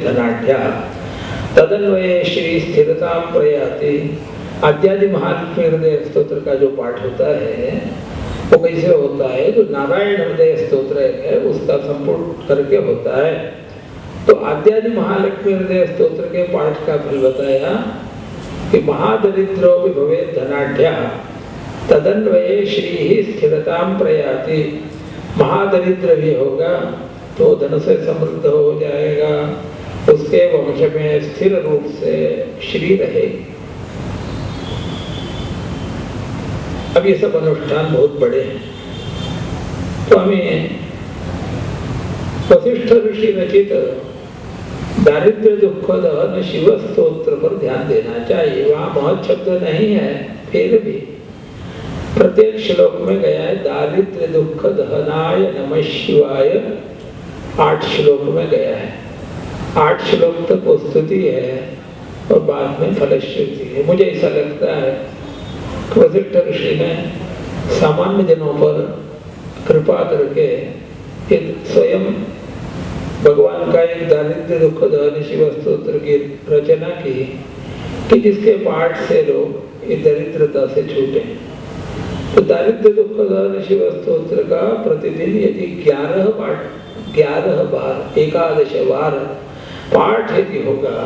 धनाढ्या तदन्वये श्री स्थिरतां प्रयाति। आद्यादि महालक्ष्मी हृदय स्तोत्र का जो पाठ होता है वो कैसे होता है? जो नारायण हृदय स्तोत्र है उसका संपूर्ण करके होता है। तो आद्यादि महालक्ष्मी हृदय स्तोत्र के पाठ का फल बताया कि महादरिद्रो भी भवेत् धनाढ्या तदन्वये श्री स्थिरतां प्रयाति। महादरिद्र भी होगा तो धन से समृद्ध हो जाएगा, उसके वंश में स्थिर रूप से श्री रहेगी। अब ये सब अनुष्ठान बहुत बड़े हैं, तो हमें वशिष्ठ ऋषि रचित दारिद्र्य दुख दहन शिव स्तोत्र पर ध्यान देना चाहिए। वहां महत् शब्द नहीं है, फिर भी प्रत्येक श्लोक में गया है दारिद्र्य दुख दहनाय नमः शिवाय। 8 श्लोक में गया है, 8 श्लोक तक स्तुति है और बाद में फलश्रुति है। मुझे ऐसा लगता है कि वशिष्ठ ऋषि ने सामान्य जनों पर कृपा करके स्वयं भगवान का एक दारिद्र्य दुख दहन शिव स्तोत्र की रचना की कि जिसके पाठ से लोग इस दरिद्रता से छूटे। तो दारिद्र्य दुख दहन शिव स्तोत्र का प्रतिदिन यदि 11 बार 11 बार पाठ यदि होगा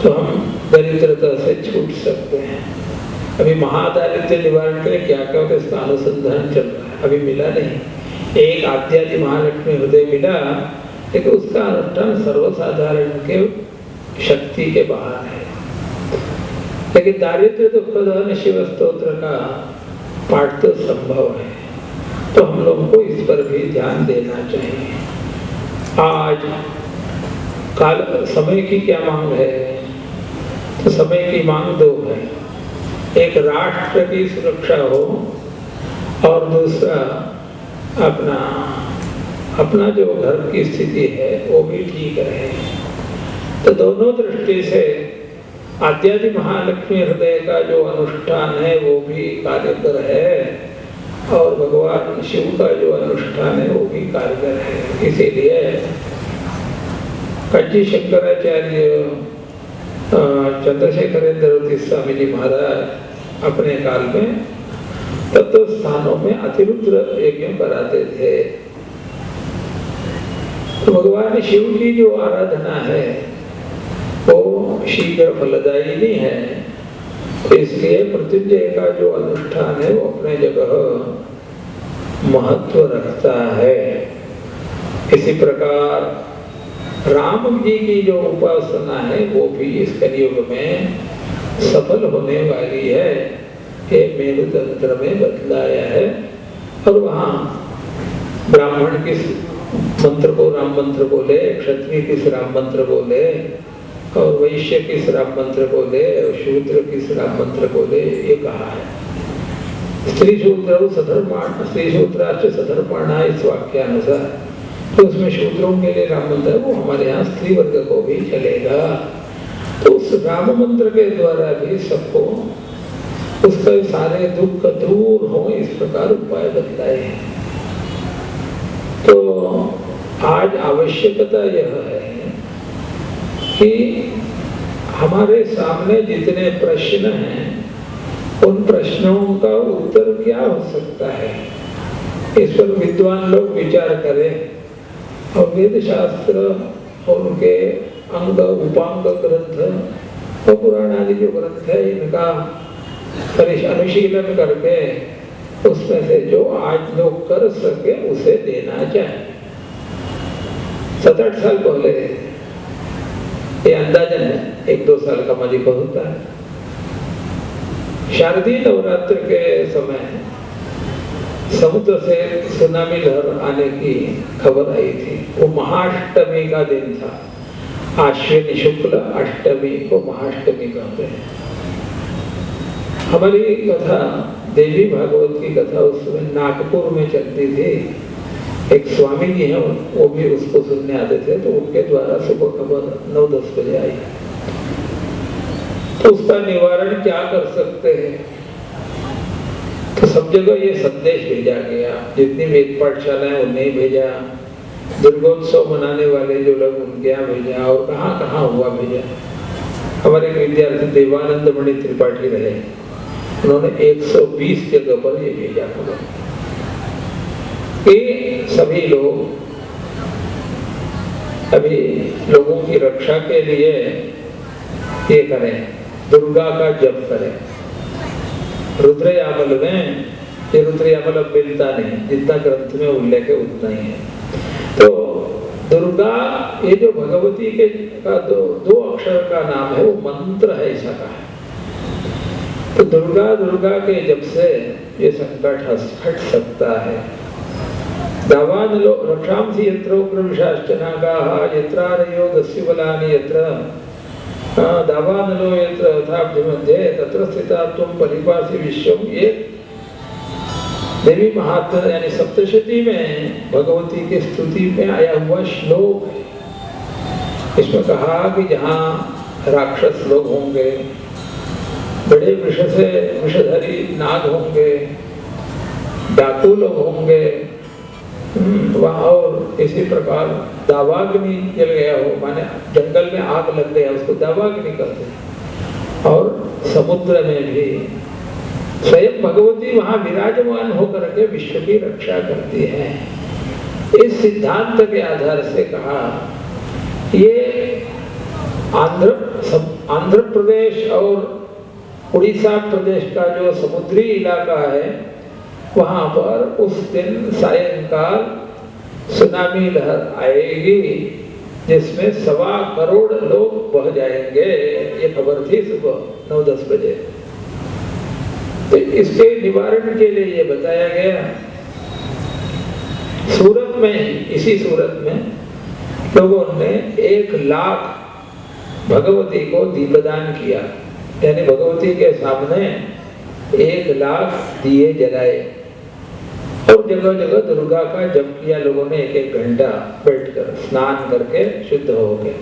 तो हम दरिद्रता से छूट सकते हैं। अभी महादारिद्र्य निवारण के लिए क्या क्या होता है इसका अनुसंधान चल रहा है, अभी मिला नहीं। एक आद्यादि महालक्ष्मी हृदय मिला, लेकिन उसका अनुष्ठान सर्वसाधारण के शक्ति के बाहर है। लेकिन दारिद्र्य दुख दहन शिव स्तोत्र का पाठ तो संभव है, तो हम लोगों को इस पर भी ध्यान देना चाहिए। आज काल समय की क्या मांग है? तो समय की मांग 2 है, एक राष्ट्र की सुरक्षा हो और दूसरा अपना जो घर की स्थिति है वो भी ठीक रहे। तो दोनों दृष्टि से आद्यादि महालक्ष्मी हृदय का जो अनुष्ठान है वो भी कार्यकर है और भगवान शिव का जो अनुष्ठान है वो भी कारगर है। इसीलिए कच्ची शंकराचार्य चंद्रशेखरेंद्र स्वामी जी महाराज अपने काल में तत्व स्थानों में अतिरुद्र यज्ञ कराते थे। तो भगवान शिव की जो आराधना है वो शीघ्र फलदायिनी है, इसलिए मृत्युंजय का जो अनुष्ठान है वो अपने जगह महत्व रखता है। इसी प्रकार राम जी की जो उपासना है वो भी इस कलियुग में सफल होने वाली है। ये मेरुतंत्र में बतलाया है और वहाँ ब्राह्मण किस मंत्र को राम मंत्र बोले, क्षत्रिय किस राम मंत्र बोले और वैश्य किस राम मंत्र बोले और शूद्र किस राम मंत्र बोले, ये कहा है। स्त्री शूद्र सधर्माणा इस वाक्यानुसार, तो उसमें शूद्रों के लिए राम मंत्र है, वो हमारे यहाँ स्त्री वर्ग को भी चलेगा। तो उस राम मंत्र के द्वारा भी सबको उसके सारे दुख दूर हो, इस प्रकार उपाय बतलाए हैं। तो आज आवश्यकता यह है कि हमारे सामने जितने प्रश्न हैं उन प्रश्नों का उत्तर क्या हो सकता है, इस पर विद्वान लोग विचार करें और वेद शास्त्र और उनके अंग उपांग ग्रंथ और पुराण आदि जो ग्रंथ है इनका अनुशीलन करके उसमें से जो आज लोग कर सके उसे देना चाहिए। 7-8 साल पहले ये अंदाजन है 1-2 साल का मलिक होता है, शारदीय नवरात्र के समय समुद्र से सुनामी लहर आने की खबर आई थी। वो महाअष्टमी का दिन था, आश्विन शुक्ल अष्टमी को महाअष्टमी कहते हैं। हमारी कथा देवी भागवत की कथा उस समय नागपुर में चलती थी। एक स्वामी जी हैं, वो भी उसको सुनने आते थे, तो उनके द्वारा सुबह खबर 9-10 बजे आई। तो उसका निवारण क्या कर सकते हैं? तो सब जगह ये संदेश भेजा गया, जितनी वेद पाठशालाएं उन्हें भेजा दुर्गोत्सव मनाने वाले जो लोग उनके यहाँ भेजा, और कहाँ कहाँ हुआ भेजा। हमारे एक विद्यार्थी देवानंद मणि त्रिपाठी रहे, उन्होंने 120 जगह पर ये भेजा खबर कि सभी लोग अभी लोगों की रक्षा के लिए ये करें, दुर्गा का जप करें। रुद्रयामल में, ये रुद्रयामल अब मिलता नहीं, जितना ग्रंथ में उल्लेख है उतना ही है। तो दुर्गा, ये जो भगवती के का दो अक्षर का नाम है, वो मंत्र है ऐसा का है। तो दुर्गा दुर्गा के जप से ये संकट हट सकता है। दावानलो रक्षांसि यत्र प्रविशाश्चनागाः यत्रारयो दस्युबलानि यत्र दावानलो यत्र यथाब्धि मध्ये तत्र स्थिता त्वं परिपासि विश्वम। ये देवी महात्म्य यानी सप्तशती में भगवती की स्तुति में आया हुआ श्लोक है। इसमें कहा कि जहाँ राक्षस लोग होंगे, बड़े विषधरी नाग होंगे, डाकू लोग होंगे, वहाँ और इसी प्रकार दावाग्नि जल गया हो, माने जंगल में आग लग गया, उसको दावाग्नि कहते हैं। और समुद्र में भी स्वयं भगवती वहाँ विराजमान होकर के विश्व की रक्षा करती है। इस सिद्धांत के आधार से कहा ये आंध्र प्रदेश और उड़ीसा प्रदेश का जो समुद्री इलाका है, वहां पर उस दिन सायंकाल सुनामी लहर आएगी जिसमें 1.25 करोड़ लोग बह जाएंगे। ये खबर थी सुबह 9-10 बजे। तो इसके निवारण के लिए ये बताया गया। सूरत में, इसी सूरत में लोगों ने 1 लाख भगवती को दीपदान किया, यानी भगवती के सामने 1 लाख दिए जलाए और जगह जगह दुर्गा का जप किया लोगों ने 1-1 घंटा बैठकर स्नान करके शुद्ध हो गए।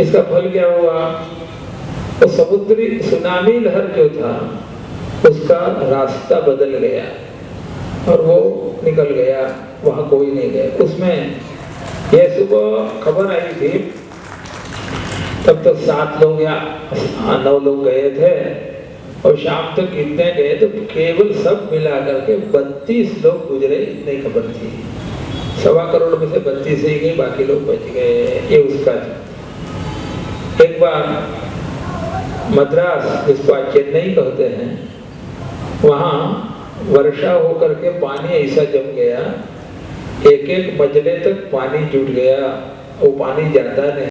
इसका फल क्या हुआ? तो समुद्री सुनामी लहर जो था उसका रास्ता बदल गया और वो निकल गया, वहां कोई नहीं गया। उसमें यह सुबह खबर आई थी, तब तो 7 लोग या 9 लोग गए थे और शाम तक कितने गए तो केवल सब मिला करके 32 लोग गुजरे, इतनी खबर थी। 1.25 करोड़ में से 32 ही गए, बाकी लोग बच गए। ये उसका था। एक बार मद्रास, जिसको आज चेन्नई कहते हैं, वहां वर्षा होकर के पानी ऐसा जम गया, 1-1 मंजिले तक पानी जुट गया, वो पानी जाता नहीं।